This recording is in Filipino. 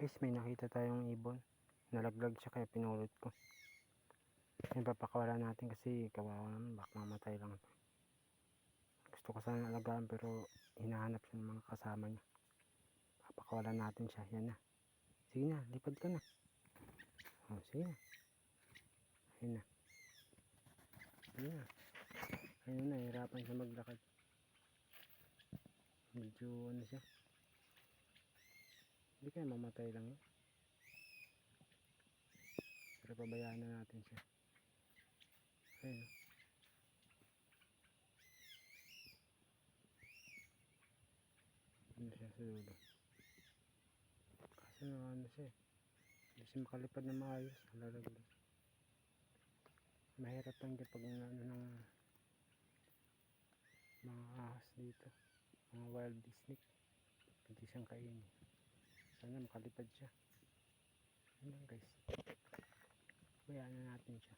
Guys, may nakita tayong ibon. Nalaglag siya kaya pinulot ko. Ipapakawala natin kasi kawawa naman, baka mamatay lang. Gusto ko sana alagaan pero hinahanap siya ng mga kasama niya. Papakawalan natin siya. Yan na. Sige na, lipad ka na. Oh, sige na. Ayun na. Ayun na. Ayun na, hirapan siya maglakad. Medyo ano siya. Hindi kaya mamatay lang yun. Pero pabayaan na natin siya. Ayun. Ano siya sa dulo. Kaso na ano siya. Hindi siya makalipad na maayos. Lalaglag. Mahirap lang din pag ano ng mga ahas dito. Mga wild snake. Hindi siyang kainin. Sana makalipad siya. Ayun lang guys. Bayaan na natin siya.